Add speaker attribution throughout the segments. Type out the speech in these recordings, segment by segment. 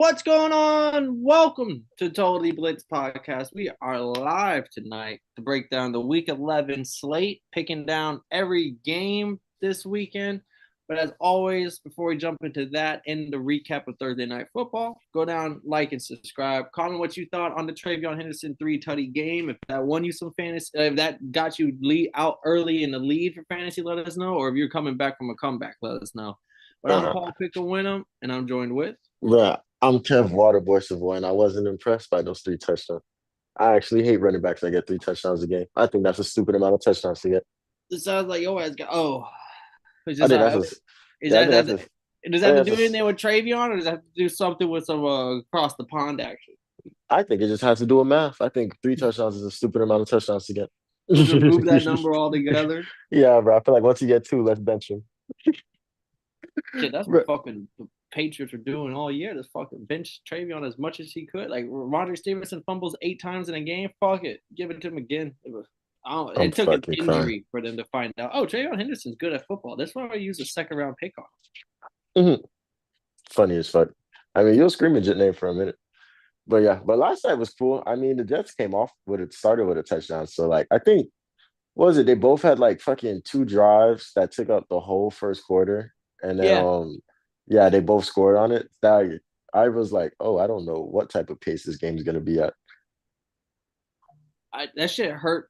Speaker 1: What's going on? Welcome to Totally Blitz Podcast. We are live tonight to break down the Week 11 slate, picking down every game this weekend. But as always, before we jump into that and the recap of Thursday Night Football, go down, like, and subscribe. Comment what you thought on the Treyveon Henderson 3-tutty game. If that won you some fantasy, if that got you out early in the lead for fantasy, let us know. Or if you're coming back from a comeback, let us know. But I'm
Speaker 2: Uh,
Speaker 1: Paul Pickawinham, and I'm joined with.
Speaker 2: Bruh, I'm Kev Waterboy Savoy, and I wasn't impressed by those three touchdowns. I actually hate running backs that get three touchdowns a game. I think that's a stupid amount of touchdowns to get.
Speaker 1: It sounds like your ass got. Oh, it's
Speaker 2: I
Speaker 1: just
Speaker 2: think that's a,
Speaker 1: is
Speaker 2: yeah, I
Speaker 1: that
Speaker 2: think
Speaker 1: that
Speaker 2: that's a,
Speaker 1: does
Speaker 2: I
Speaker 1: that have
Speaker 2: think
Speaker 1: to do
Speaker 2: that's a,
Speaker 1: anything with Treyveon, or does that have to do something with some across the pond action?
Speaker 2: I think it just has to do with math. I think three touchdowns is a stupid amount of touchdowns to get.
Speaker 1: Just remove that number altogether.
Speaker 2: Yeah, bro. I feel like once you get two, let's bench him.
Speaker 1: Shit, that's what
Speaker 2: Bruh,
Speaker 1: fucking the Patriots are doing all year. Just fucking bench Treyveon as much as he could. Like Roger Stevenson fumbles 8 times in a game. Fuck it, give it to him again.
Speaker 2: I'm
Speaker 1: It took an
Speaker 2: fucking crying.
Speaker 1: injury for them to find out. Oh, Treyveon Henderson's good at football. That's why I use a second round pick on.
Speaker 2: Mhm. Funny as fuck. I mean, you'll scream a jet name for a minute. But yeah, but last night was cool. I mean, the Jets came off with it, started with a touchdown. So like I think what was it? They both had like fucking two drives that took up the whole first quarter. And then
Speaker 1: Yeah,
Speaker 2: yeah, they both scored on it. That I was like, oh, I don't know what type of pace this game is gonna be at.
Speaker 1: that shit hurt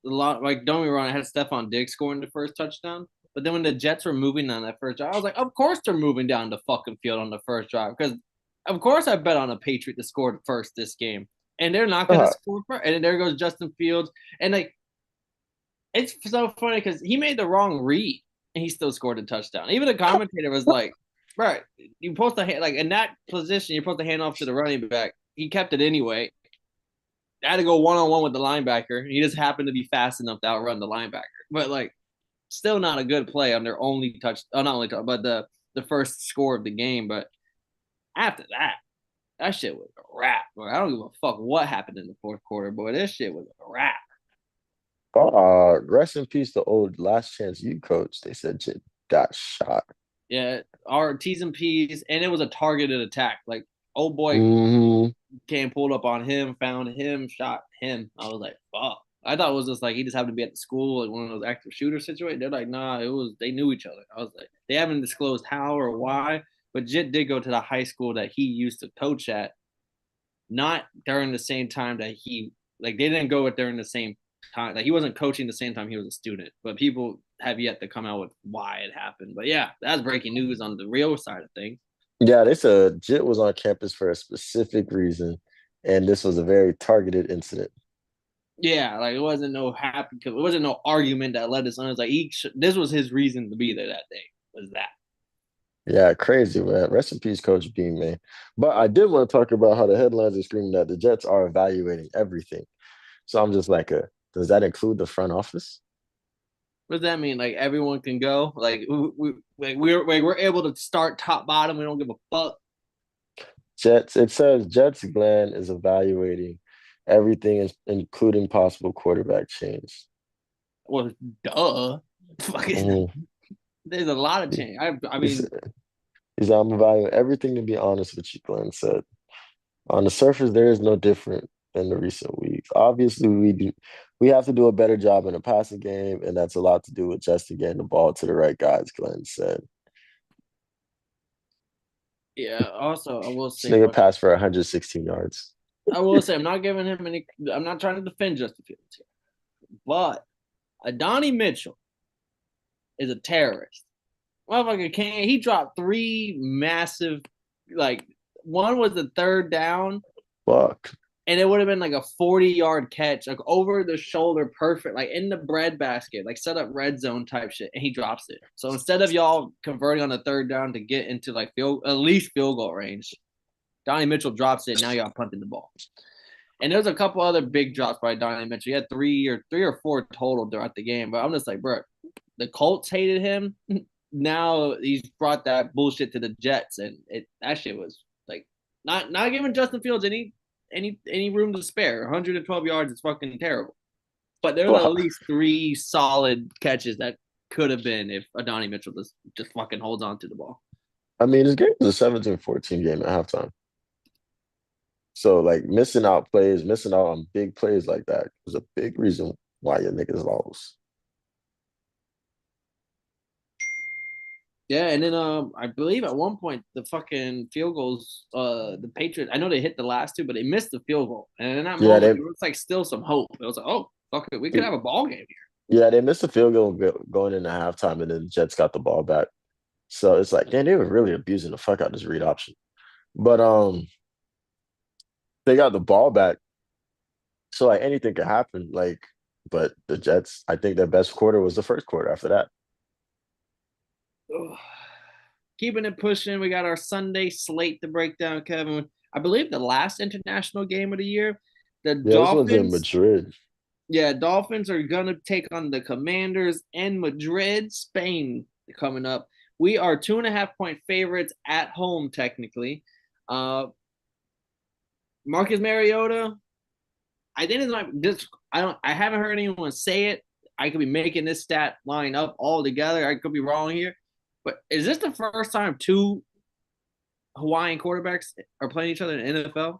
Speaker 1: a lot. Like, don't get me wrong, I had Stephon Diggs scoring the first touchdown. But then when the Jets were moving on that first drive, I was like, of course they're moving down the fucking field on the first drive. Because of course I bet on a Patriot to score first this game. And they're not gonna
Speaker 2: Uh,
Speaker 1: score first. And then there goes Justin Fields. And like it's so funny because he made the wrong read and he still scored a touchdown. Even the commentator was like, right, you're supposed to like in that position, you're supposed to hand off to the running back. He kept it anyway. I had to go one on one with the linebacker. He just happened to be fast enough to outrun the linebacker. But like, still not a good play on their only touch. Oh, not only touch, but the first score of the game. But after that, that shit was a wrap. Boy. I don't give a fuck what happened in the fourth quarter, boy. This shit was a wrap.
Speaker 2: rest in peace, the old last chance you coach. They said Jit got shot.
Speaker 1: Yeah, our T's and P's, and it was a targeted attack. Like, old boy
Speaker 2: Hmm.
Speaker 1: came pulled up on him, found him, shot him. I was like, fuck. I thought it was just like he just happened to be at the school, like one of those active shooter situations. They're like, nah, it was they knew each other. I was like, they haven't disclosed how or why, but Jit did go to the high school that he used to coach at, not during the same time that he like they didn't go it during the same time. Like he wasn't coaching the same time he was a student, but people have yet to come out with why it happened. But yeah, that's breaking news on the real side of things.
Speaker 2: Yeah, they said Jit was on campus for a specific reason, and this was a very targeted incident.
Speaker 1: Yeah, like it wasn't no happy, it wasn't no argument that led to something. It was like this was his reason to be there that day. Was that?
Speaker 2: Yeah, crazy, man. Rest in peace, Coach Beam, man. But I did want to talk about how the headlines are screaming that the Jets are evaluating everything. So I'm just like, does that include the front office?
Speaker 1: What does that mean? Like everyone can go? We're able to start top bottom. We don't give a fuck.
Speaker 2: Jets, it says Jets Glenn is evaluating everything, including possible quarterback change.
Speaker 1: Well, duh. Fucking,
Speaker 2: Mhm.
Speaker 1: there's a lot of change. I
Speaker 2: He
Speaker 1: mean,
Speaker 2: said, he said, I'm evaluating everything to be honest with you, Glenn said. On the surface, there is no different than the recent weeks. Obviously, we have to do a better job in the passing game, and that's a lot to do with just getting the ball to the right guys, Glenn said.
Speaker 1: yeah. Also, I will
Speaker 2: This
Speaker 1: say,
Speaker 2: nigga passed for 116 yards.
Speaker 1: I'm not giving him any. I'm not trying to defend Justin Fields here, but Adonai Mitchell is a terrorist. Motherfucker can't. He dropped three massive, like one was the third down,
Speaker 2: Fuck.
Speaker 1: and it would have been like a 40-yard catch, like over the shoulder, perfect, like in the breadbasket, like set up red zone type shit, and he drops it. So instead of y'all converting on the third down to get into like at least field goal range, Donnie Mitchell drops it. Now y'all punting the ball. And there's a couple other big drops by Donnie Mitchell. He had three or four total throughout the game. But I'm just like, bro, the Colts hated him. Now he's brought that bullshit to the Jets, and that shit was like not giving Justin Fields any room to spare. 112 yards is fucking terrible. But there's at
Speaker 2: Fuck.
Speaker 1: least three solid catches that could have been if Adonai Mitchell just fucking holds on to the ball.
Speaker 2: I mean, this game was a 17-14 game at halftime. So like missing out plays, missing out on big plays like that was a big reason why your niggas lost.
Speaker 1: Yeah, and then I believe at one point the fucking field goals, the Patriots, I know they hit the last two, but they missed the field goal. And in that
Speaker 2: Yeah,
Speaker 1: moment,
Speaker 2: they
Speaker 1: it was like still some hope. It was like, oh, fuck it, we could have a ball game here.
Speaker 2: yeah, they missed a field goal going into halftime, and then the Jets got the ball back. So it's like, damn, they were really abusing the fuck out of this read option. But they got the ball back, so like anything could happen. Like, but the Jets, I think their best quarter was the first quarter. After that,
Speaker 1: Ugh. Keeping it pushing, we got our Sunday slate to break down, Kevin. I believe the last international game of the year, the
Speaker 2: yeah, this one's in
Speaker 1: Dolphins.
Speaker 2: Madrid.
Speaker 1: Yeah, Dolphins are gonna take on the Commanders in Madrid, Spain, coming up. We are 2.5 point favorites at home, technically. Uh, Marcus Mariota, I think it's like this. I haven't heard anyone say it. I could be making this stat line up all together. I could be wrong here, but is this the first time two Hawaiian quarterbacks are playing each other in the NFL?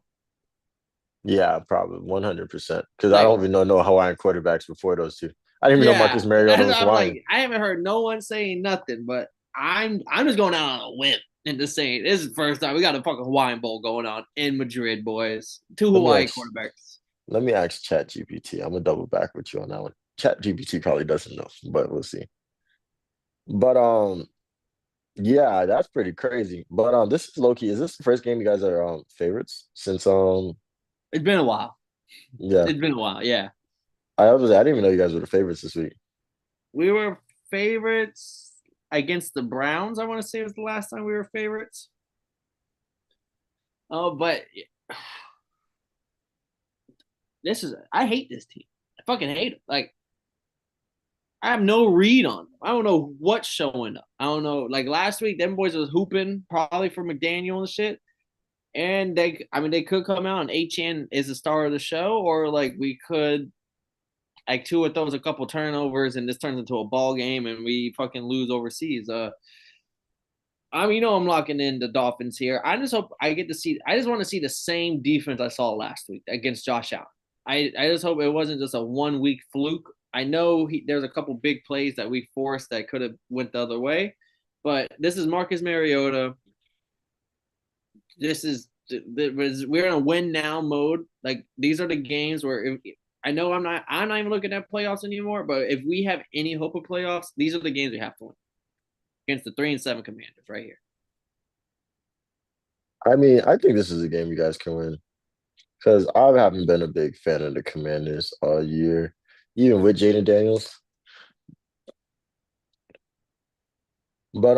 Speaker 2: Yeah, probably 100%. Because I
Speaker 1: Like,
Speaker 2: don't even know no Hawaiian quarterbacks before those two. I didn't even know
Speaker 1: yeah,
Speaker 2: Marcus Mariota was
Speaker 1: I'm
Speaker 2: Hawaiian.
Speaker 1: like, I haven't heard no one saying nothing, but I'm just going out on a whim and just saying this is the first time we got a fucking Hawaiian Bowl going on in Madrid, boys. Two
Speaker 2: Let me
Speaker 1: Hawaii
Speaker 2: ask.
Speaker 1: quarterbacks.
Speaker 2: Let me ask Chat GPT. I'm gonna double back with you on that one. Chat GPT probably doesn't know, but we'll see. But yeah, that's pretty crazy. But this is low key. Is this the first game you guys are favorites since
Speaker 1: It's been a while.
Speaker 2: yeah.
Speaker 1: It's been a while. Yeah,
Speaker 2: I didn't even know you guys were the favorites this week.
Speaker 1: we were favorites against the Browns. I want to say it was the last time we were favorites. Oh, but this is I hate this team. I fucking hate it. Like I have no read on them. I don't know what's showing up. I don't know. Like last week, them boys was hooping probably for McDaniel and shit. And I mean, they could come out and HN is the star of the show, or like we could like Tua throws a couple turnovers and this turns into a ball game and we fucking lose overseas. I mean, I'm locking in the Dolphins here. I just hope I get to see. I just want to see the same defense I saw last week against Josh Allen. I just hope it wasn't just a 1 week fluke. I know there's a couple big plays that we forced that could have went the other way, but this is Marcus Mariota. This is we're in a win now mode. Like these are the games where I know I'm not even looking at playoffs anymore. But if we have any hope of playoffs, these are the games we have to win against the 3-7 Commanders right here.
Speaker 2: I mean, I think this is a game you guys can win because I haven't been a big fan of the Commanders all year, even with Jaden Daniels. But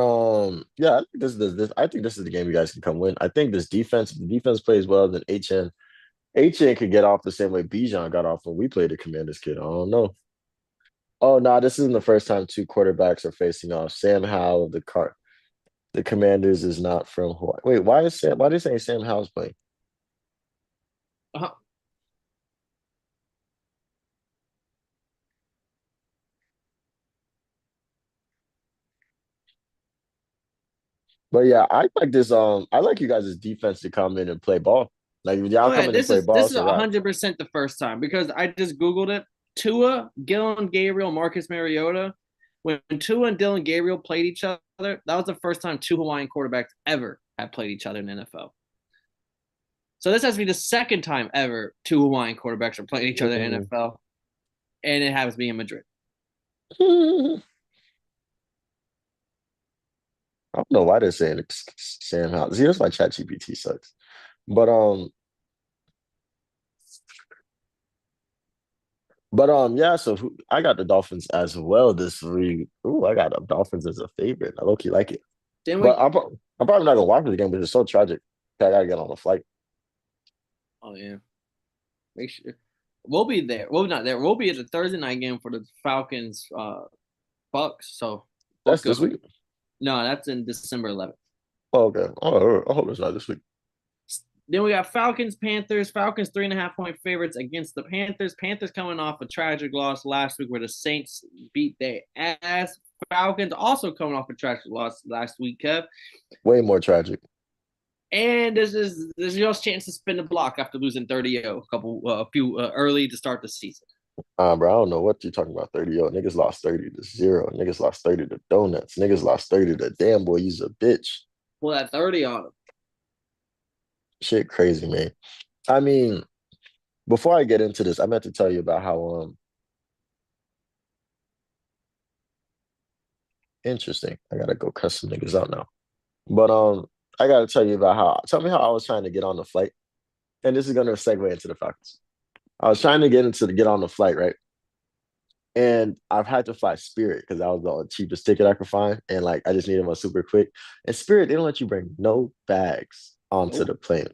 Speaker 2: yeah, I think this I think this is the game you guys can come win. I think this defense, if the defense plays well, then HN could get off the same way Bijan got off when we played the Commanders kid. I don't know. Oh no, this isn't the first time two quarterbacks are facing off. Sam Howell, the Commanders is not from Hawaii. Wait, why are they saying Sam Howell's playing?
Speaker 1: Uh-huh.
Speaker 2: But yeah, I like this. I like you guys' defense to come in and play ball. Like if y'all
Speaker 1: Oh yeah,
Speaker 2: come in and
Speaker 1: this
Speaker 2: play
Speaker 1: is
Speaker 2: ball,
Speaker 1: this is
Speaker 2: it's a wrap.
Speaker 1: 100% the first time because I just googled it. Tua, Dylan Gabriel, Marcus Mariota. When Tua and Dylan Gabriel played each other, that was the first time two Hawaiian quarterbacks ever have played each other in the NFL. So this has to be the second time ever two Hawaiian quarterbacks are playing each other in the
Speaker 2: Mhm.
Speaker 1: NFL, and it happens to be in Madrid.
Speaker 2: I don't know why they're saying Sam Howell. See, that's why ChatGPT sucks. But yeah. So I got the Dolphins as well this week. Ooh, I got the Dolphins as a favorite. I low key like it.
Speaker 1: Then
Speaker 2: But
Speaker 1: we,
Speaker 2: I'm probably not gonna watch the game because it's so tragic. I gotta get on a flight.
Speaker 1: oh yeah, make sure we'll be there. We'll not there. We'll be at the Thursday night game for the Falcons Bucks. So
Speaker 2: That's
Speaker 1: both good.
Speaker 2: this week.
Speaker 1: No, that's in December 11th.
Speaker 2: Oh, okay. Oh, I hope it's not this week.
Speaker 1: Then we got Falcons, Panthers. Falcons 3.5 point favorites against the Panthers. Panthers coming off a tragic loss last week where the Saints beat their ass. Falcons also coming off a tragic loss last week, Kev.
Speaker 2: Way more tragic.
Speaker 1: And there's your chance to spin the block after losing 30-0 a few early to start the season.
Speaker 2: Bro, I don't know what you're talking about. 30-0. Niggas lost 30-0. Niggas lost 30 to donuts. Niggas lost 30 to damn boy, you's a bitch.
Speaker 1: Pull that 30 on him.
Speaker 2: Shit crazy, man. I mean, before I get into this, I meant to tell you about how interesting. I gotta go cuss some niggas out now. But I gotta tell you about how tell me how I was trying to get on the flight. And this is gonna segue into the Falcons. I was trying to get on the flight, right? And I've had to fly Spirit because that was the cheapest ticket I could find. And like I just needed one super quick. And Spirit, they don't let you bring no bags onto
Speaker 1: Nope.
Speaker 2: the plane.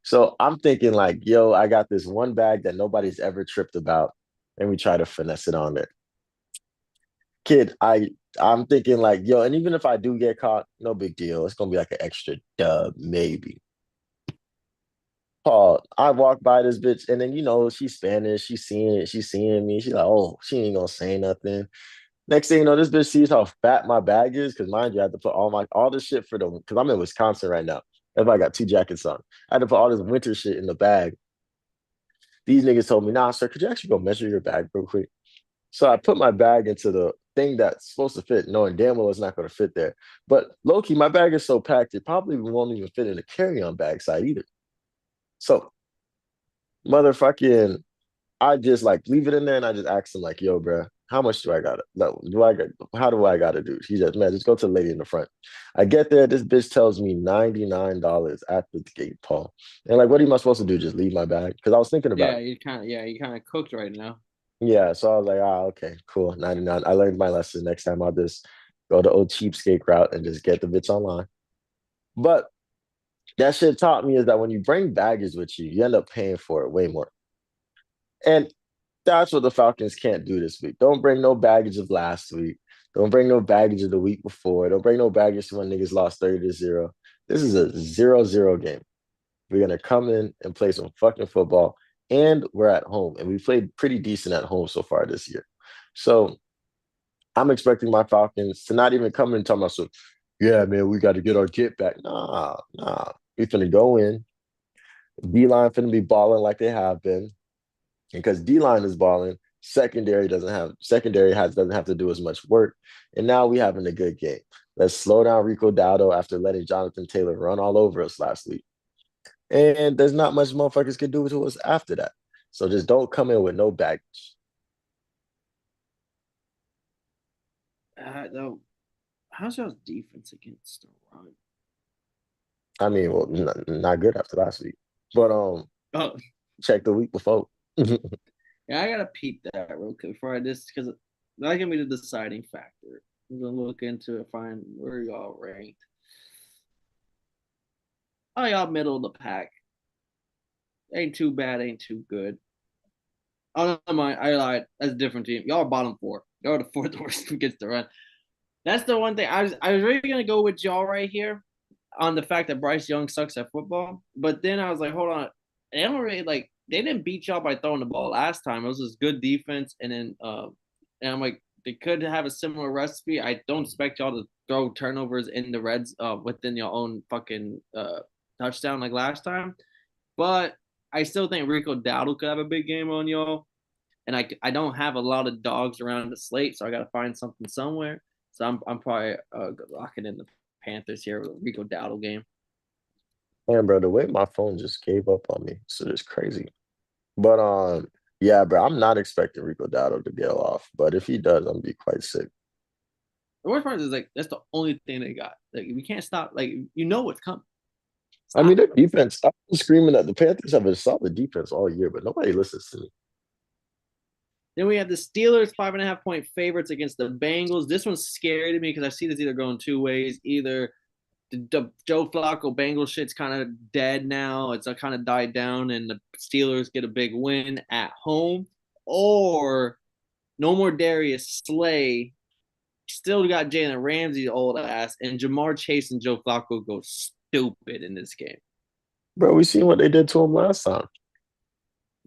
Speaker 2: So I'm thinking like, yo, I got this one bag that nobody's ever tripped about, and we try to finesse it on there. Kid, I'm thinking like, yo, and even if I do get caught, no big deal. It's gonna be like an extra dub, maybe. Paul, I walk by this bitch, and then she's Spanish. She's seeing it. She's seeing me. She's like, oh, she ain't gonna say nothing. Next thing you know, this bitch sees how fat my bag is. Because mind you, I had to put all this shit for the because I'm in Wisconsin right now. That's why I got two jackets on. I had to put all this winter shit in the bag. These niggas told me, nah, sir, could you actually go measure your bag real quick? So I put my bag into the thing that's supposed to fit, knowing damn well it's not going to fit there. But low key, my bag is so packed, it probably won't even fit in the carry-on bag side either. So motherfucking I just like leave it in there and I just ask him like, yo, bro, how much do I gotta how do I gotta do? He says, man, just go to the lady in the front. I get there, this bitch tells me $99 at the gate, Paul. And like, what am I supposed to do? Just leave my bag? Because I was thinking about it.
Speaker 1: You kind of cooked right now.
Speaker 2: Yeah, so I was like, okay, cool. 99. I learned my lesson. Next time I'll just go the old cheapskate route and just get the bitch online. But that shit taught me is that when you bring baggage with you, you end up paying for it way more. And that's what the Falcons can't do this week. Don't bring no baggage of last week. Don't bring no baggage of the week before. Don't bring no baggage when niggas lost 30-0. This is a 0-0 game. We're gonna come in and play some fucking football. And we're at home. And we played pretty decent at home so far this year. So I'm expecting my Falcons to not even come in and talk about so yeah, man, we got to get our get back. Nah. We finna go in. D-line finna be balling like they have been. And because D-line is balling, doesn't have to do as much work. And now we having a good game. Let's slow down Rico Dowdle after letting Jonathan Taylor run all over us last week. And there's not much motherfuckers can do to us after that. So just don't come in with no baggage.
Speaker 1: Though, how's y'all's defense against the run?
Speaker 2: I mean, well, not good after last week. But
Speaker 1: Oh,
Speaker 2: check the week before.
Speaker 1: yeah, I gotta peep that real quick before I just because that's gonna be the deciding factor. I'm gonna look into it, find where y'all ranked. Oh, y'all middle of the pack. Ain't too bad, ain't too good. Oh no, mind. I lied. That's a different team. Y'all are bottom four. Y'all are the fourth worst against the run. That's the one thing I was really gonna go with y'all right here on the fact that Bryce Young sucks at football. But then I was like, hold on, they don't really like they didn't beat y'all by throwing the ball last time. It was just good defense, and then and I'm like they could have a similar recipe. I don't expect y'all to throw turnovers in the reds within your own fucking touchdown like last time. But I still think Rico Dowdle could have a big game on y'all. And I don't have a lot of dogs around the slate, so I got to find something somewhere. So I'm probably locking in the Panthers here with a Rico Dowdle game.
Speaker 2: Man, bro, the way my phone just gave up on me, so it's crazy. But yeah, bro, I'm not expecting Rico Dowdle to get off. But if he does, I'm gonna be quite sick.
Speaker 1: The worst part is like that's the only thing they got. Like we can't stop. Like you know what's coming.
Speaker 2: I mean,
Speaker 1: Stop.
Speaker 2: their defense. I'm screaming that the Panthers have a solid defense all year, but nobody listens to me.
Speaker 1: Then we have the Steelers 5.5 point favorites against the Bengals. This one's scary to me because I see this either going two ways. Either the Joe Flacco Bengals shit's kind of dead now. It's kind of died down, and the Steelers get a big win at home, or no more Darius Slay. Still got Jalen Ramsey's old ass, and Jamar Chase and Joe Flacco go stupid in this game.
Speaker 2: Bro, we seen what they did to him last time.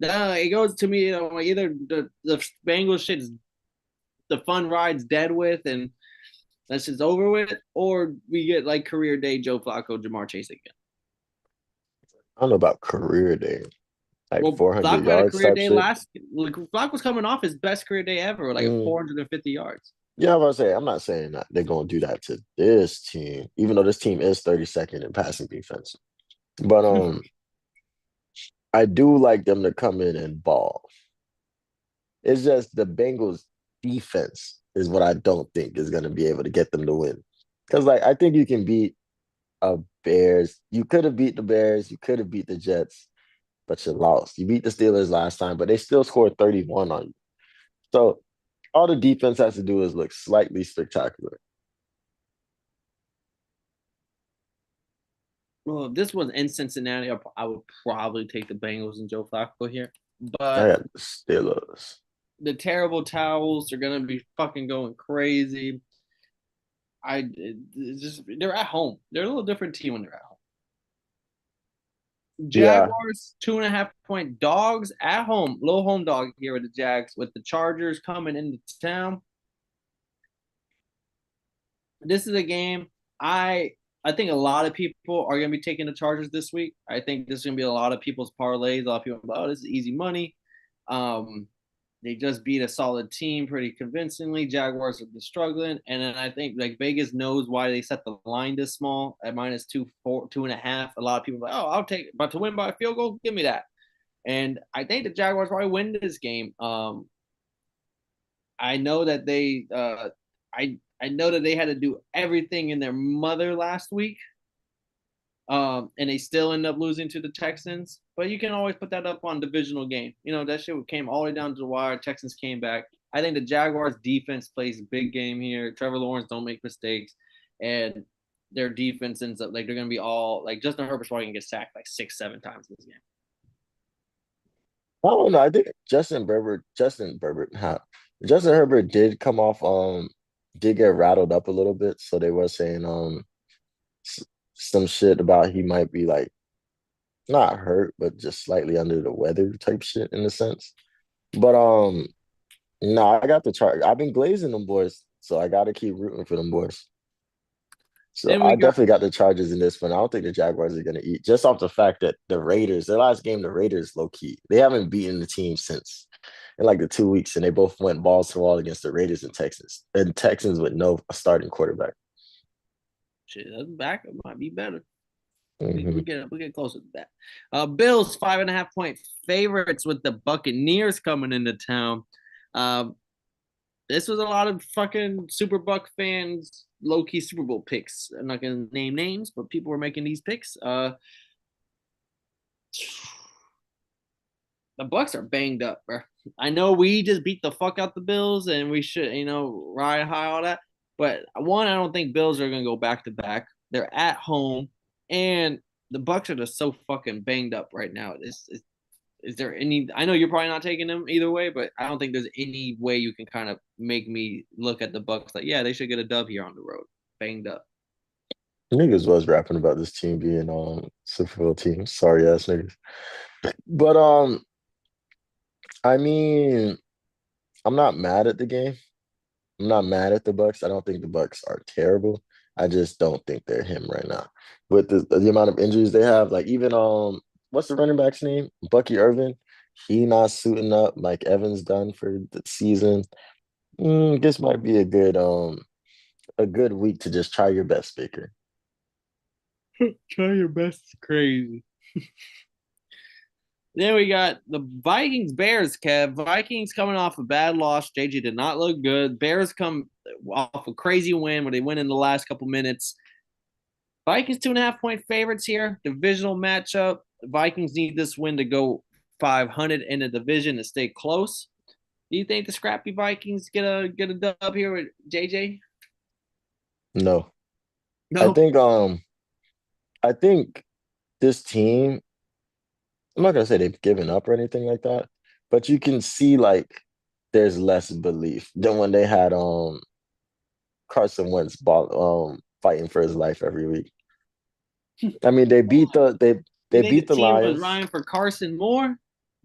Speaker 1: It goes to me, either the Bengals shit's the fun ride's dead with, and that's just over with, or we get like career day Joe Flacco, Jamar Chase again.
Speaker 2: don't know about career day, like
Speaker 1: Well,
Speaker 2: 400
Speaker 1: Flacco had a
Speaker 2: yards
Speaker 1: career
Speaker 2: type
Speaker 1: day
Speaker 2: shit.
Speaker 1: last. Like Flacco was coming off his best career day ever, like
Speaker 2: Mm,
Speaker 1: 450 yards.
Speaker 2: yeah, I was say I'm not saying that they're gonna do that to this team, even though this team is 32nd in passing defense. But I do like them to come in and ball. It's just the Bengals defense is what I don't think is gonna be able to get them to win. Because like I think you can beat Bears. You could have beat the Bears, you could have beat the Jets, but you lost. You beat the Steelers last time, but they still scored 31 on you. So all the defense has to do is look slightly spectacular.
Speaker 1: Well, if this was in Cincinnati, I would probably take the Bengals and Joe Flacco here.
Speaker 2: I
Speaker 1: But
Speaker 2: got the Steelers.
Speaker 1: the terrible towels are gonna be fucking going crazy. Just they're at home. They're a little different team when they're at home.
Speaker 2: Yeah.
Speaker 1: Jaguars 2.5 point dogs at home. Low home dog here with the Jags with the Chargers coming into town. This is a game I think a lot of people are gonna be taking the Chargers this week. I think this is gonna be a lot of people's parlays. A lot of people, oh, this is easy money. Um, they just beat a solid team pretty convincingly. Jaguars are struggling, and then I think like Vegas knows why they set the line this small at minus 2.5. A lot of people are like, oh, I'll take, but to win by a field goal, give me that. And I think the Jaguars probably win this game. I know that I know that they had to do everything in their mother last week, and they still end up losing to the Texans. But you can always put that up on divisional game. You know that shit came all the way down to the wire. Texans came back. I think the Jaguars defense plays a big game here. Trevor Lawrence don't make mistakes, and their defense ends up like they're gonna be all like Justin Herbert's probably gonna get sacked like 6, 7 times in this game.
Speaker 2: I don't know. I think Justin Herbert did come off, did get rattled up a little bit. So they were saying, s- some shit about he might be like not hurt, but just slightly under the weather type shit in a sense. But, no, I got the chart. I've been glazing them boys, so I got to keep rooting for them boys. So
Speaker 1: Then we
Speaker 2: I
Speaker 1: got
Speaker 2: definitely got the Chargers in this one. I don't think the Jaguars are going to eat just off the fact that the Raiders, their last game, the Raiders low key, they haven't beaten the team since in like the 2 weeks, and they both went balls to the wall against the Raiders and Texans with no starting quarterback.
Speaker 1: shit. That's back. It might be better.
Speaker 2: Hmm.
Speaker 1: We get closer to that. Bills 5.5 point favorites with the Buccaneers coming into town. Um, this was a lot of fucking Super Buck fans, low key Super Bowl picks. I'm not gonna name names, but people were making these picks. The Bucks are banged up, bro. I know we just beat the fuck out the Bills, and we should, ride high all that. But one, I don't think Bills are gonna go back to back. They're at home, and the Bucks are just so fucking banged up right now. Is there any? I know you're probably not taking them either way, but I don't think there's any way you can kind of make me look at the Bucks like, yeah, they should get a dub here on the road. Banged up.
Speaker 2: Niggas was rapping about this team being Super Bowl team. Sorry ass niggas. But I mean, I'm not mad at the game. I'm not mad at the Bucks. I don't think the Bucks are terrible. I just don't think they're him right now. With the amount of injuries they have, like even what's the running back's name? Bucky Irvin. He not suiting up. Mike Evans done for the season. This might be a good week to just try your best, Baker.
Speaker 1: Try your best. It's crazy. Then we got the Vikings Bears, Kev. Vikings coming off a bad loss. JJ did not look good. Bears come off a crazy win where they win in the last couple minutes. Vikings 2.5 point favorites here. Divisional matchup. Vikings need this win to go 500 in the division to stay close. Do you think the scrappy Vikings get a dub here with JJ?
Speaker 2: No. I
Speaker 1: No.
Speaker 2: think I think this team, I'm not gonna say they've given up or anything like that, but you can see like there's less belief than when they had Carson Wentz fighting for his life every week. I mean,
Speaker 1: You
Speaker 2: they
Speaker 1: think the
Speaker 2: beat the
Speaker 1: team was
Speaker 2: Lions.
Speaker 1: Ryan for Carson more?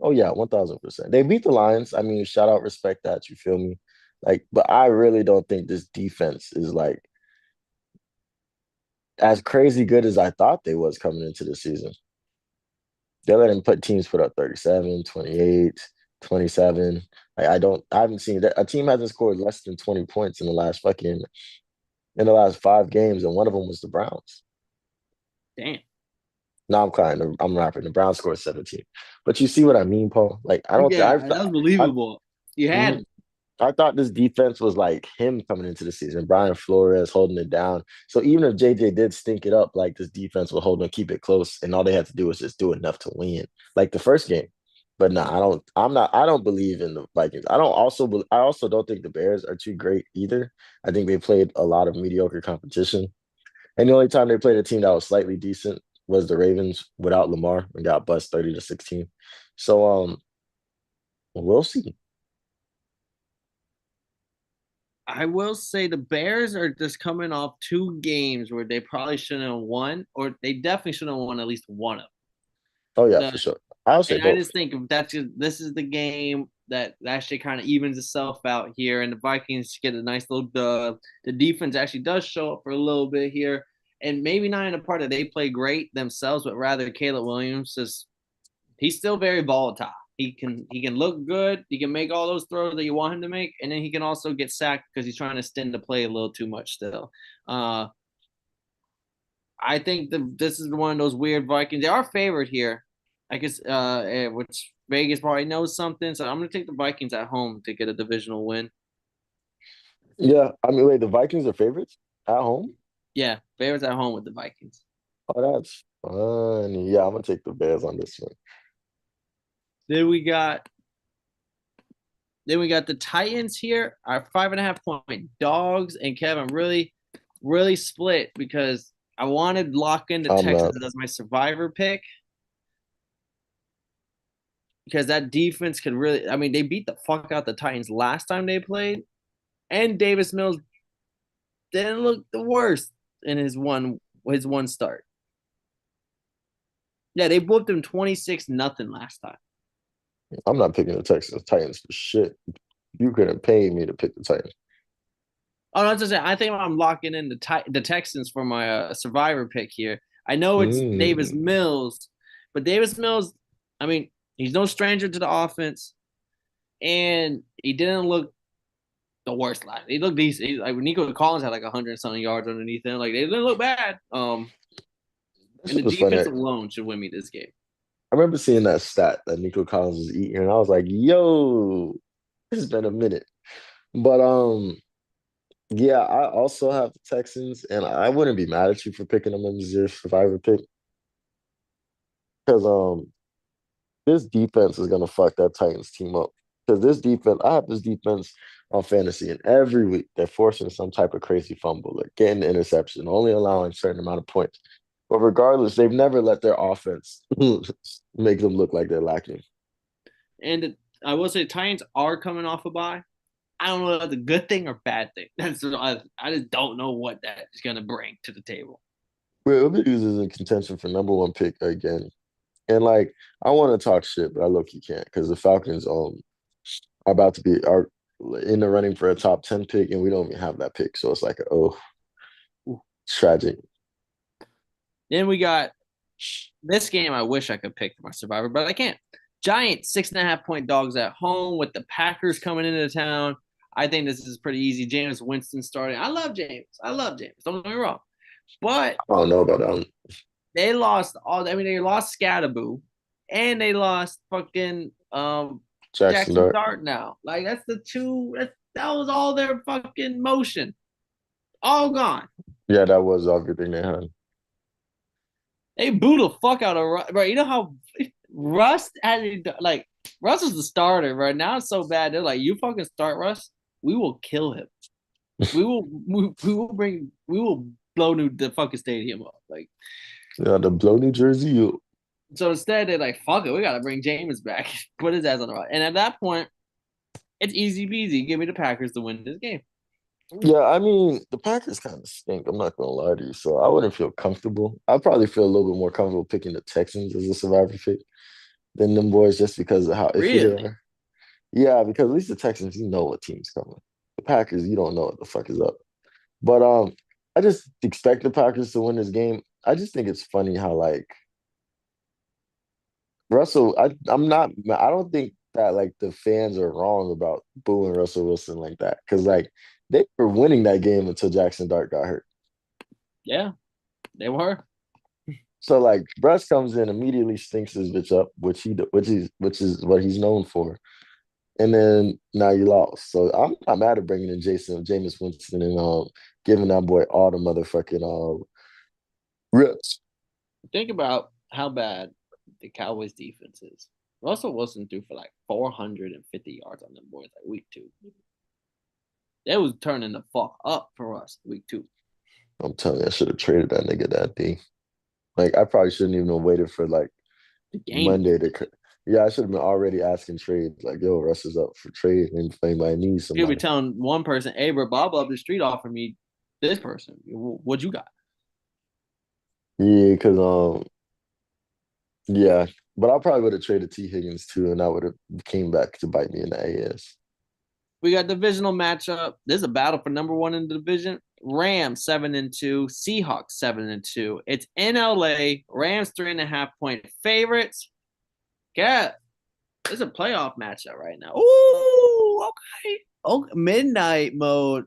Speaker 2: Oh yeah, 1000%. They beat the Lions. I mean, shout out, respect that. You feel me? Like, but I really don't think this defense is like as crazy good as I thought they was coming into the season. They let him put teams put up 37, 28, 27. I haven't seen that. A team hasn't scored less than 20 points in the last 5 games, and one of them was the Browns.
Speaker 1: Damn.
Speaker 2: No, I'm crying. I'm rapping. The Browns scored 17. But you see what I mean, Paul? Like I don't.
Speaker 1: Yeah, that was
Speaker 2: I,
Speaker 1: believable. You
Speaker 2: mhm.
Speaker 1: had
Speaker 2: I thought this defense was like him coming into the season. Brian Flores holding it down. So even if JJ did stink it up, like this defense will hold and keep it close, and all they had to do was just do enough to win, like the first game. But no, I don't. I'm not. I don't believe in the Vikings. I don't also. I also don't think the Bears are too great either. I think they played a lot of mediocre competition, and the only time they played a team that was slightly decent was the Ravens without Lamar and got bust 30-16. So we'll see.
Speaker 1: I will say the Bears are just coming off 2 games where they probably shouldn't have won, or they definitely should have won at least one of
Speaker 2: Oh yeah,
Speaker 1: them.
Speaker 2: for sure. I'll say
Speaker 1: And I
Speaker 2: both.
Speaker 1: just think if that's just this is the game that actually kind of evens itself out here, and the Vikings get a nice little dub. The defense actually does show up for a little bit here, and maybe not in the part that they play great themselves, but rather Caleb Williams is he's still very volatile. He can look good. He can make all those throws that you want him to make, and then he can also get sacked because he's trying to extend the play a little too much still. Uh, I think this is one of those weird Vikings. They are favored here. I guess which Vegas probably knows something. So I'm gonna take the Vikings at home to get a divisional win.
Speaker 2: Yeah, I mean, wait, the Vikings are favorites at home?
Speaker 1: Yeah, favorites at home with the Vikings.
Speaker 2: Oh, that's funny. Yeah, I'm gonna take the Bears on this one.
Speaker 1: Then we got then we got the Titans here, our 5.5 point dogs, and Kevin really split because I wanted to lock in the
Speaker 2: I'm not.
Speaker 1: Texans as my survivor pick because that defense could really. I mean, they beat the fuck out the Titans last time they played, and Davis Mills didn't look the worst in his one start. Yeah, they whooped him 26-0 last time.
Speaker 2: I'm not picking the Texans Titans for shit. You couldn't pay me to pick the Titans.
Speaker 1: Oh, no, just saying. I think I'm locking in the Texans for my survivor pick here. I know it's Davis
Speaker 2: Mm.
Speaker 1: Mills, but Davis Mills, I mean, he's no stranger to the offense, and he didn't look the worst last. He looked decent. Like Nico Collins had like 100 something yards underneath him. Like they didn't look bad.
Speaker 2: This
Speaker 1: And the
Speaker 2: shit was funny.
Speaker 1: defense
Speaker 2: I
Speaker 1: alone should win me this game.
Speaker 2: remember seeing that stat that Nico Collins was eating, and I was like, "Yo, it's been a minute." But yeah, I also have the Texans, and I wouldn't be mad at you for picking them as your survivor pick because this defense is gonna fuck that Titans team up. Because this defense, I have this defense on fantasy, and every week they're forcing some type of crazy fumble, like getting an interception, only allowing a certain amount of points. But regardless, they've never let their offense make them look like they're lacking.
Speaker 1: And I will say Titans are coming off a bye. I don't know if that's a good thing or bad thing. I just don't know what that is gonna bring to the table.
Speaker 2: Well, Bills is in contention for number one pick again. And like, I want to talk shit, but I look you can't because the Falcons are about to be are in the running for a top 10 pick, and we don't even have that pick. So it's like, oh, tragic.
Speaker 1: Then we got this game. I wish I could pick my survivor, but I can't. Giant 6.5 point dogs at home with the Packers coming into town. I think this is pretty easy. James Winston starting. I love James. I love James. Don't get me wrong. But
Speaker 2: I don't know about that one.
Speaker 1: they lost all. I mean, they lost Scatterboo, and they lost fucking
Speaker 2: Jackson
Speaker 1: Jackson
Speaker 2: Dart.
Speaker 1: Dart. Now, like that's the two. That was all their fucking motion, all gone.
Speaker 2: Yeah, that was everything they had.
Speaker 1: They booed the fuck out of Russ, bro. You know how Russ had like Russ is the starter, right? Now it's so bad. They're like, you fucking start Russ, we will kill him. We will blow the fucking stadium up. Like
Speaker 2: Yeah, the blow New Jersey.
Speaker 1: so instead they're like, fuck it, we gotta bring James back, put his ass on the right. And at that point, it's easy peasy. Give me the Packers to win this game.
Speaker 2: Yeah, I mean, the Packers kind of stink. I'm not gonna lie to you. So I wouldn't feel comfortable. I'd probably feel a little bit more comfortable picking the Texans as a survivor pick than them boys just because of how iffy they
Speaker 1: Really?
Speaker 2: are. Yeah, because at least the Texans, you know what team's coming. The Packers, you don't know what the fuck is up. But I just expect the Packers to win this game. I just think it's funny how like Russell, I'm not. I don't think that like the fans are wrong about booing Russell Wilson like that because like they were winning that game until Jackson Dart got hurt.
Speaker 1: Yeah, they were.
Speaker 2: So like Russ comes in immediately stinks his bitch up, which is what he's known for. And then now you lost. So I'm not mad at bringing in Jameis Winston and giving that boy all the motherfucking rips.
Speaker 1: Think about how bad the Cowboys defense is. Russell Wilson threw for like 450 yards on them boys like week 2. They was turning the fuck up for us week 2.
Speaker 2: I'm telling you, I should have traded that nigga that day. Like I probably shouldn't even have waited for like
Speaker 1: The game.
Speaker 2: Monday to. Yeah, I should have been already asking trade. Like, yo, Russ is up for trade, and if anybody needs
Speaker 1: You'll be
Speaker 2: somebody.
Speaker 1: telling one person, "Hey, bro, Bob up the street offered me this person. What you got?"
Speaker 2: Yeah, because yeah, but I probably would have traded T Higgins too, and that would have came back to bite me in the ass.
Speaker 1: We got divisional matchup. This is a battle for number 1 in the division. Rams 7-2, Seahawks 7-2. It's in LA. Rams 3.5 point favorites. Yeah, this is a playoff matchup right now. Ooh, okay. Oh, midnight mode.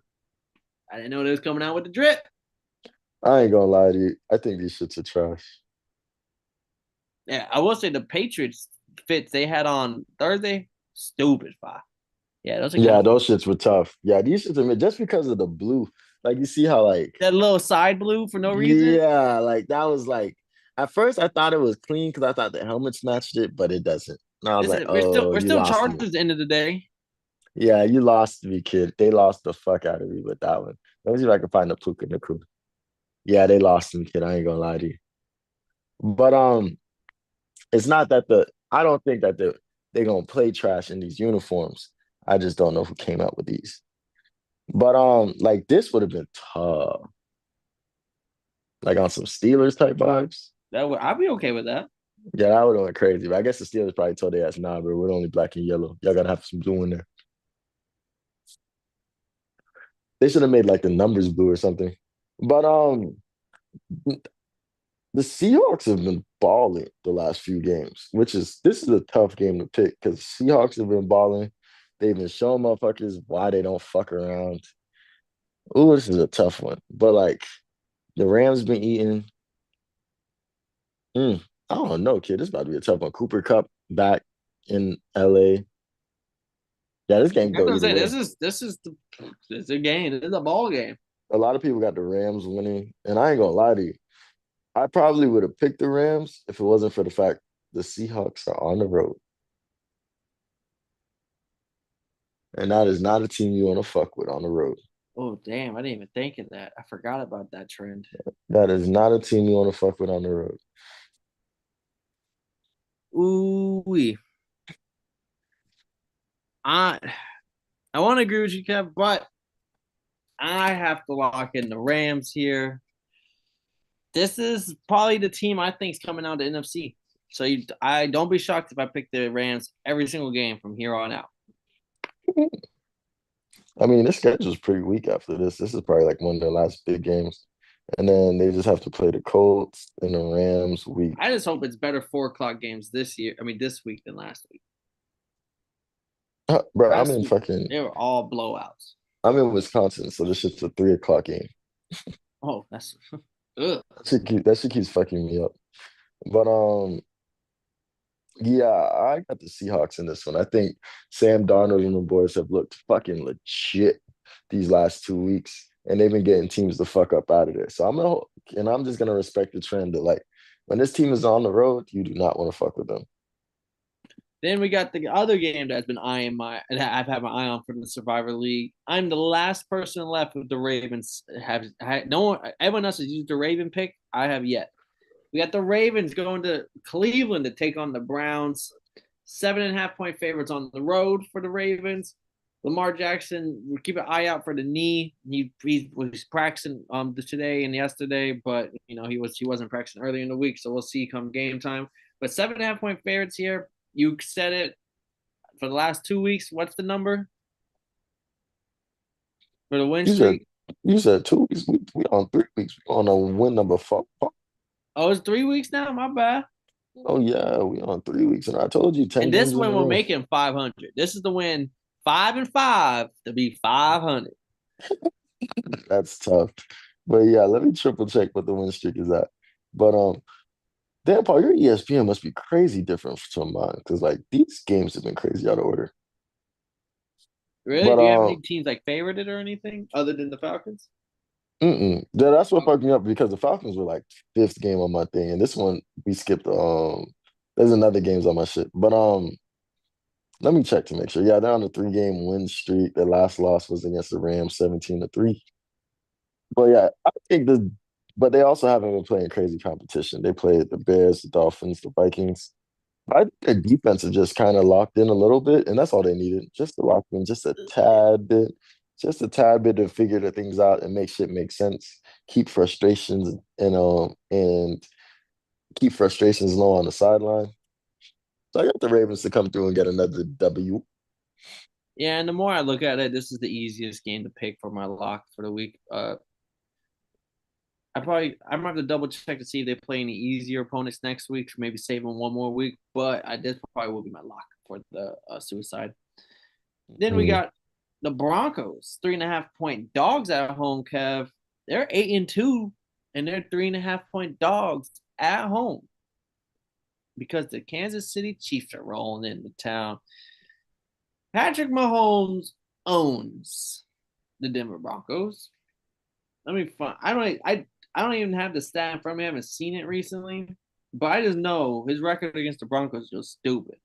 Speaker 1: I didn't know they was coming out with the drip.
Speaker 2: I ain't gonna lie to you. I think these shits are trash.
Speaker 1: Yeah, I will say the Patriots fits they had on Thursday, stupid fire. Yeah, those are kind
Speaker 2: Yeah,
Speaker 1: of
Speaker 2: those shits were tough. Yeah, these shits are just because of the blue. Like you see how like
Speaker 1: that little side blue for no reason.
Speaker 2: yeah, like that was like at first I thought it was clean because I thought the helmets matched it, but it doesn't. And I was like,
Speaker 1: Listen, we're still
Speaker 2: oh,
Speaker 1: we're
Speaker 2: you
Speaker 1: still
Speaker 2: lost me.
Speaker 1: Chargers at the end of the day.
Speaker 2: Yeah, you lost me, kid. They lost the fuck out of me with that one. Let me see if I can find the Puka Naku. Yeah, they lost me, kid. I ain't gonna lie to you. But it's not that I don't think that they're gonna play trash in these uniforms. I just don't know who came up with these. But like this would have been tough. Like on some Steelers type vibes.
Speaker 1: I'd be okay with that.
Speaker 2: Yeah, that would have went crazy. But I guess the Steelers probably told their ass, nah, bro, we're only black and yellow. Y'all gotta have some blue in there. They should have made like the numbers blue or something. But the Seahawks have been balling the last few games, which is this is a tough game to pick because Seahawks have been balling. They've been showing motherfuckers why they don't fuck around. Ooh, this is a tough one. But like the Rams been eating. Mm, I don't know, kid. This about to be a tough one. Cooper Cup back in LA. Yeah, this game
Speaker 1: That's
Speaker 2: go
Speaker 1: what I'm
Speaker 2: either
Speaker 1: saying.
Speaker 2: way.
Speaker 1: This is a game. This is a ball game.
Speaker 2: A lot of people got the Rams winning, and I ain't gonna lie to you. I probably would have picked the Rams if it wasn't for the fact the Seahawks are on the road. And that is not a team you want to fuck with on the road.
Speaker 1: Oh damn! I didn't even think of that. I forgot about that trend.
Speaker 2: That is not a team you want to fuck with on the road.
Speaker 1: Ooh, I I want to agree with you, Kev, but I have to lock in the Rams here. This is probably the team I think is coming out of the NFC. So I don't be shocked if I pick the Rams every single game from here on out.
Speaker 2: I mean, this schedule's pretty weak after this. This is probably like one of their last big games. And then they just have to play the Colts and the Rams week.
Speaker 1: I just hope it's better 4 o'clock games this year. I mean, this week than last week.
Speaker 2: Bro,
Speaker 1: Last week they were all blowouts.
Speaker 2: I'm in Wisconsin, so this shit's a 3 o'clock game.
Speaker 1: Oh, that's ugh.
Speaker 2: That shit keeps fucking me up. But yeah, I got the Seahawks in this one. I think Sam Darnold and the boys have looked fucking legit these last 2 weeks, and they've been getting teams the fuck up out of there. So I'm just gonna respect the trend that like when this team is on the road, you do not want to fuck with them.
Speaker 1: Then we got the other game that's been eyeing my and I've had my eye on for the Survivor League. I'm the last person left with the Ravens. No one, everyone else has used the Raven pick. I have yet. We got the Ravens going to Cleveland to take on the Browns. 7.5 point favorites on the road for the Ravens. Lamar Jackson, we keep an eye out for the knee. He was practicing today and yesterday, but he wasn't practicing early in the week, so we'll see come game time. But 7.5 point favorites here. You said it for the last 2 weeks. What's the number for the win
Speaker 2: You said
Speaker 1: streak?
Speaker 2: you said 2 weeks. We on 3 weeks. We on a win number four.
Speaker 1: Oh, it's 3 weeks now. My bad.
Speaker 2: Oh yeah, we on 3 weeks, and I told you ten
Speaker 1: And this
Speaker 2: games in a
Speaker 1: one will
Speaker 2: row.
Speaker 1: make him 500. This is the win 5-5 to be 500.
Speaker 2: That's tough. But yeah, let me triple check what the win streak is at. But damn, Paul, your ESPN must be crazy different from mine because like these games have been crazy out of order.
Speaker 1: Really?
Speaker 2: But
Speaker 1: Do you have any teams like favorited or anything other than the Falcons?
Speaker 2: that's what
Speaker 1: Okay.
Speaker 2: fucked me up because the Falcons were like fifth game on my thing, and this one we skipped. There's another games on my shit, but let me check to make sure. Yeah, they're on a 3 game win streak. Their last loss was against the Rams, 17-3. But yeah, I think the but they also haven't been playing crazy competition. They played the Bears, the Dolphins, the Vikings. I think their defense is just kind of locked in a little bit, and that's all they needed. Just to lock in just a tad bit to figure the things out and make shit make sense. Keep frustrations and keep frustrations low on the sideline. So I got the Ravens to come through and get another W.
Speaker 1: Yeah, and the more I look at it, this is the easiest game to pick for my lock for the week. I'm gonna have to double check to see if they play any easier opponents next week, maybe save them one more week. But this probably will be my lock for the suicide. Then we
Speaker 2: Mm.
Speaker 1: got the Broncos, 3.5 point dogs at home. Kev, they're 8-2, and they're 3.5 point dogs at home because the Kansas City Chiefs are rolling into town. Patrick Mahomes owns the Denver Broncos. Let me find. I don't even have the stat in front of me. I haven't seen it recently, but I just know his record against the Broncos is just stupid.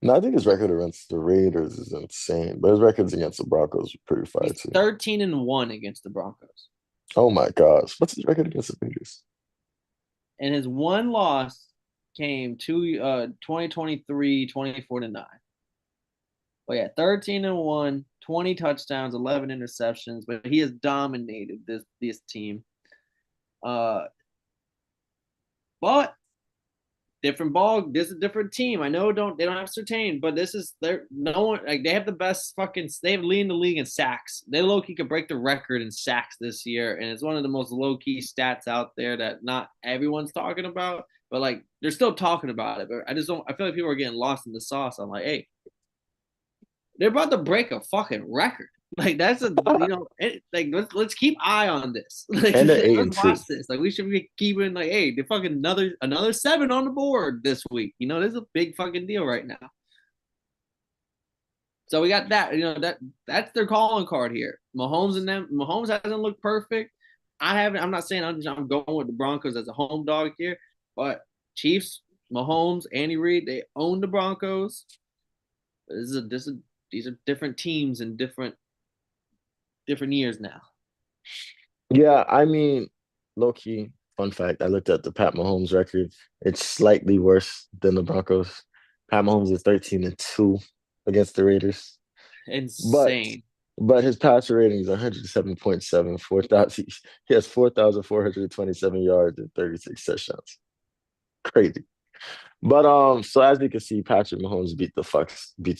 Speaker 2: No, I think his record against the Raiders is insane, but his records against the Broncos are pretty fire
Speaker 1: He's
Speaker 2: too.
Speaker 1: 13-1 against the Broncos,
Speaker 2: Oh my gosh, what's his record against the Raiders?
Speaker 1: and his one loss came to 2023 24-9. But yeah, 13-1, 20 touchdowns, 11 interceptions, but he has dominated this team. Uh, but different ball. This is a different team. I know they don't have Certain, but this is they're no one like they have the best fucking they have leading the league in sacks. They low key could break the record in sacks this year, and it's one of the most low key stats out there that not everyone's talking about, but like they're still talking about it. But I just don't. I feel like people are getting lost in the sauce. I'm like, hey, they're about to break a fucking record. Like that's like let's keep eye on this. Like
Speaker 2: And they're eight
Speaker 1: let's
Speaker 2: and two.
Speaker 1: watch this. Like we should be keeping like, hey, the fucking another 7 on the board this week. This is a big fucking deal right now. So we got that. That's their calling card here. Mahomes and them. Mahomes hasn't looked perfect. I haven't. I'm not saying I'm going with the Broncos as a home dog here, but Chiefs, Mahomes, Andy Reid, they own the Broncos. These are different teams and different years now.
Speaker 2: Yeah, I mean, low key, fun fact, I looked at the Pat Mahomes record. It's slightly worse than the Broncos. Pat Mahomes is 13-2 against the Raiders. But
Speaker 1: Insane.
Speaker 2: but his passer rating is 107.7, 4,000. He has 4,427 yards and 36 touchdowns. Crazy. But so as you can see, Patrick Mahomes beats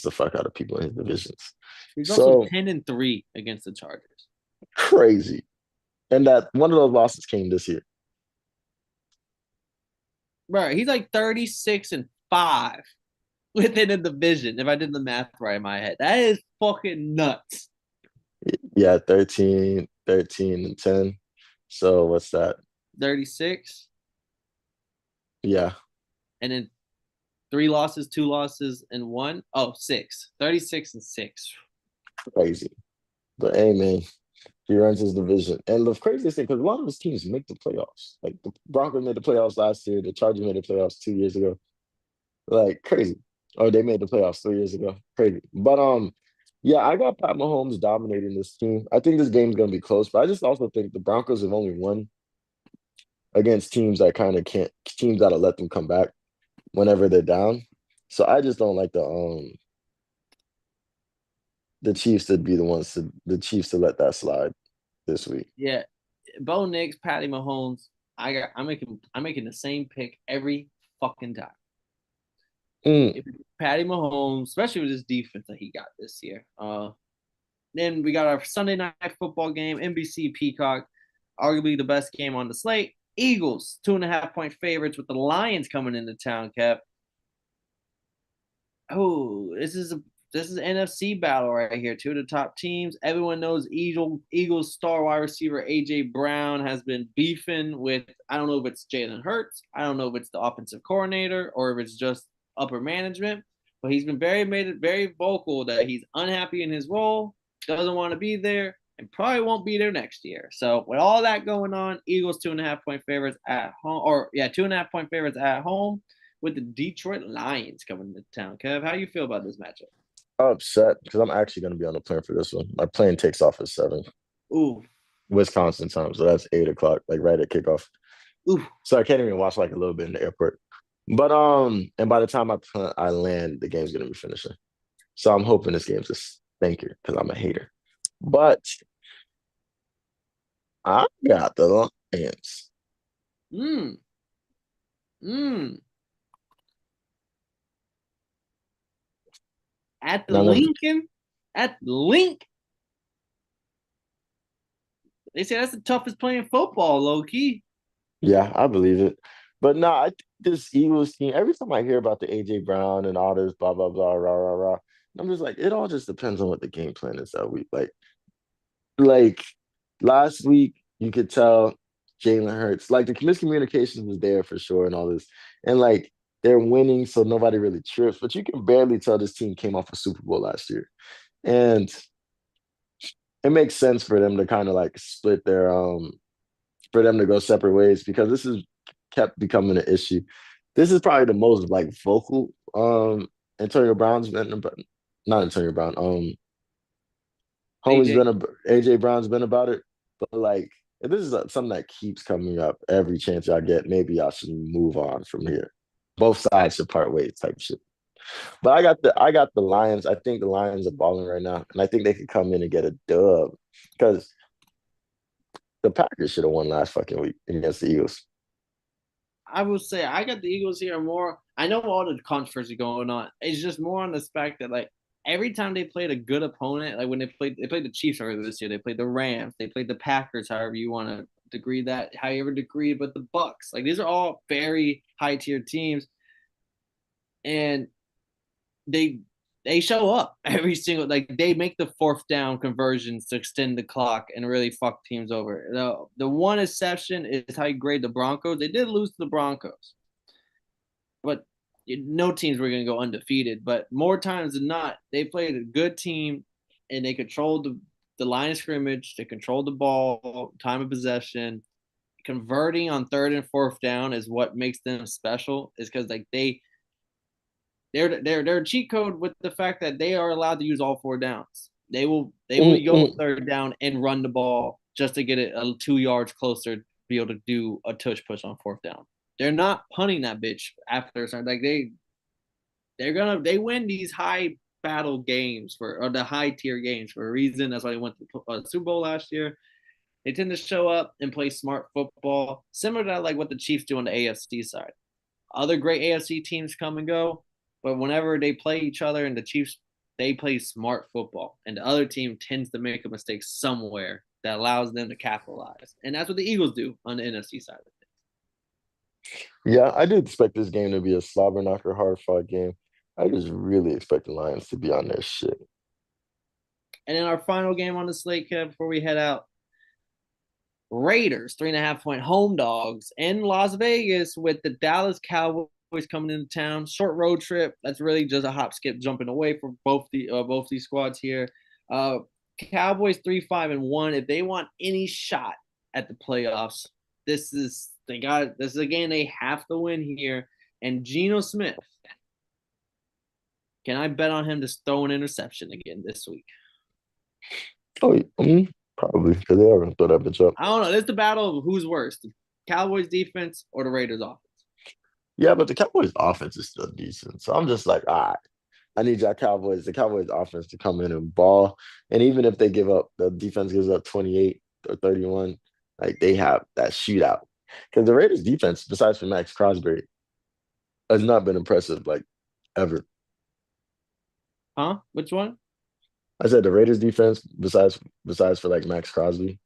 Speaker 2: the fuck out of people in his divisions.
Speaker 1: He's also
Speaker 2: So
Speaker 1: 10-3 against the Chargers.
Speaker 2: crazy. And that one of those losses came this year.
Speaker 1: Bro, he's like 36-5 within a division. If I did the math right in my head, that is fucking nuts.
Speaker 2: Yeah, 13 and 10. So what's that?
Speaker 1: 36,
Speaker 2: Yeah,
Speaker 1: and then 3 losses, 2 losses, and one. Oh, 6. 36-6.
Speaker 2: crazy. But hey, man, he runs his division. And the craziest thing, because a lot of his teams make the playoffs. Like the Broncos made the playoffs last year. The Chargers made the playoffs 2 years ago. Like crazy. Or they made the playoffs 3 years ago. Crazy. But yeah, I got Pat Mahomes dominating this team. I think this game's gonna be close, but I just also think the Broncos have only won against teams that kind of can't teams that'll let them come back whenever they're down. So I just don't like the Chiefs to be the Chiefs to let that slide this week.
Speaker 1: Yeah, Bo Nix, Patty Mahomes. I'm making the same pick every fucking time.
Speaker 2: Mm.
Speaker 1: If Patty Mahomes, especially with this defense that he got this year. Then we got our Sunday night football game, NBC Peacock, arguably the best game on the slate. Eagles, 2.5 point favorites with the Lions coming into town, Kev. Oh, this is an NFC battle right here. Two of the top teams. Everyone knows Eagles star wide receiver AJ Brown has been beefing with. I don't know if it's Jalen Hurts. I don't know if it's the offensive coordinator or if it's just upper management. But he's been made it very vocal that he's unhappy in his role, doesn't want to be there, and probably won't be there next year. So with all that going on, Eagles 2.5 point favorites at home, or yeah, 2.5 point favorites at home with the Detroit Lions coming to town. Kev, how do you feel about this matchup?
Speaker 2: I'm upset because I'm actually going to be on the plane for this one. My plane takes off at 7
Speaker 1: Ooh,
Speaker 2: Wisconsin time, so that's 8 o'clock, like right at kickoff.
Speaker 1: ooh.
Speaker 2: So I can't even watch like a little bit in the airport. But and by the time I land, the game's gonna be finishing. So I'm hoping this game's a stinker because I'm a hater. But I got the Lions.
Speaker 1: Mm, mm. At the
Speaker 2: Now let me,
Speaker 1: Lincoln, at the Link. They say that's the toughest playing football, low key.
Speaker 2: yeah, I believe it. But no, I think this Eagles team. Every time I hear about the AJ Brown and all this blah blah blah rah rah rah, I'm just like, it all just depends on what the game plan is that week. Like last week, you could tell Jalen Hurts, like the miscommunication was there for sure and all this. And like they're winning, so nobody really trips. But you can barely tell this team came off a Super Bowl last year. And it makes sense for them to kind of like split their for them to go separate ways because this is kept becoming an issue. This is probably the most like vocal Antonio Brown's been about, not Antonio Brown, homie's
Speaker 1: AJ.
Speaker 2: been AJ Brown's been about it, but like if this is something that keeps coming up every chance I get, maybe I should move on from here. Both sides should part ways, type shit. But I got the Lions. I think the Lions are balling right now, and I think they could come in and get a dub because the Packers should have won last fucking week against the Eagles.
Speaker 1: I will say I got the Eagles here more. I know all the controversy going on. It's just more on the fact that like every time they played a good opponent, like when they played the Chiefs earlier this year, they played the Rams, they played the Packers, however you want to degree that, however degree, but the Bucks. Like these are all very high tier teams, and they they show up every single like they make the fourth down conversions to extend the clock and really fuck teams over. The one exception is how you grade the Broncos. They did lose to the Broncos, but no teams were going to go undefeated. But more times than not, they played a good team and they controlled the line of scrimmage. They controlled the ball, time of possession. Converting on third and fourth down is what makes them special. Is because like they're a cheat code with the fact that they are allowed to use all four downs. They will go
Speaker 2: Mm-mm.
Speaker 1: third down and run the ball just to get it 2 yards closer to be able to do a tush push on fourth down. They're not punting that bitch after like they win these high battle games or the high tier games for a reason. That's why they went to the Super Bowl last year. They tend to show up and play smart football, similar to like what the Chiefs do on the AFC side. Other great AFC teams come and go, but whenever they play each other and the Chiefs, they play smart football, and the other team tends to make a mistake somewhere that allows them to capitalize, and that's what the Eagles do on the NFC side of things.
Speaker 2: Yeah, I did expect this game to be a slobber knocker, hard fought game. I just really expect the Lions to be on their shit.
Speaker 1: And then our final game on the slate, Kev, before we head out, Raiders 3.5 point home dogs in Las Vegas with the Dallas Cowboys coming into town. Short road trip. That's really just a hop, skip, jumping away for both these squads here. Uh, Cowboys 3-5-1. If they want any shot at the playoffs, this is a game they have to win here. And Geno Smith, can I bet on him to throw an interception again this week?
Speaker 2: Oh, probably because they are gonna throw that bitch up.
Speaker 1: I don't know. This is the battle of who's worse, the Cowboys defense or the Raiders offense.
Speaker 2: Yeah, but the Cowboys offense is still decent. So I'm just like, all right, I need the Cowboys offense to come in and ball. And even if they give up, the defense gives up 28 or 31, like they have that shootout. Because the Raiders defense, besides for Max Crosby, has not been impressive like ever.
Speaker 1: Huh? Which one?
Speaker 2: I said the Raiders defense, besides for like Max Crosby,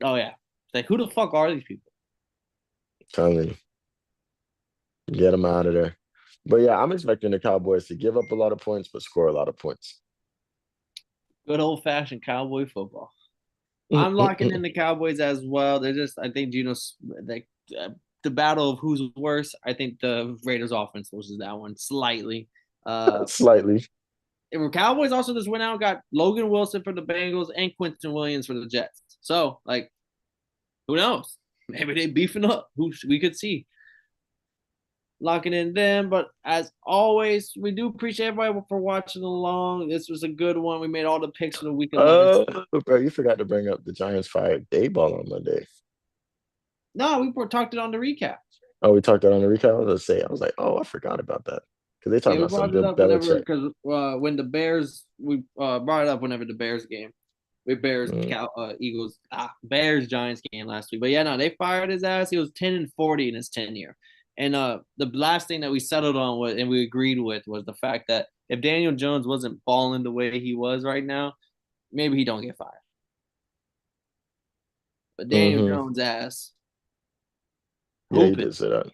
Speaker 1: Oh yeah. It's like who the fuck are these people?
Speaker 2: Telling you, get them out of there. But yeah, I'm expecting the Cowboys to give up a lot of points, but score a lot of points.
Speaker 1: Good old fashioned cowboy football. I'm locking in the Cowboys as well. They're just, I think, like the battle of who's worse. I think the Raiders offense loses that one slightly.
Speaker 2: Slightly.
Speaker 1: The Cowboys also just went out and got Logan Wilson for the Bengals and Quinton Williams for the Jets. So, like, who knows? Maybe they beefing up. Who we could see locking in them. But as always, we do appreciate everybody for watching along. This was a good one. We made all the picks for the week 11.
Speaker 2: Bro, you forgot to bring up the Giants fired Dayball on Monday.
Speaker 1: No, we talked it on the recap.
Speaker 2: Oh, we talked that on the recap. I was like, oh, I forgot about that because they talking
Speaker 1: Yeah, we
Speaker 2: about some
Speaker 1: brought it
Speaker 2: Bill
Speaker 1: up whenever
Speaker 2: Belichick.
Speaker 1: because when the Bears we brought it up whenever the Bears game, with Bears
Speaker 2: Mm.
Speaker 1: Eagles Bears Giants game last week. But yeah, no, they fired his ass. He was 10-40 in his tenure. And the last thing that we settled on was and we agreed with was the fact that if Daniel Jones wasn't balling the way he was right now, maybe he don't get fired. But Daniel
Speaker 2: Mm-hmm.
Speaker 1: Jones ass
Speaker 2: Yeah, you
Speaker 1: hooping.
Speaker 2: did say that.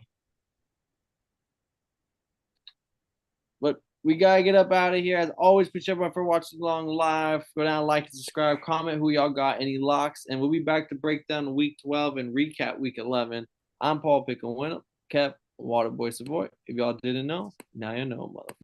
Speaker 1: But we gotta get up out of here. As always, appreciate everyone for watching along live. Go down, like, and subscribe, comment who y'all got, any locks, and we'll be back to break down week 12 and recap week 11. I'm Paul Pickle Winner, Kev Waterboy Savoy. If y'all didn't know, now you know, motherfucker.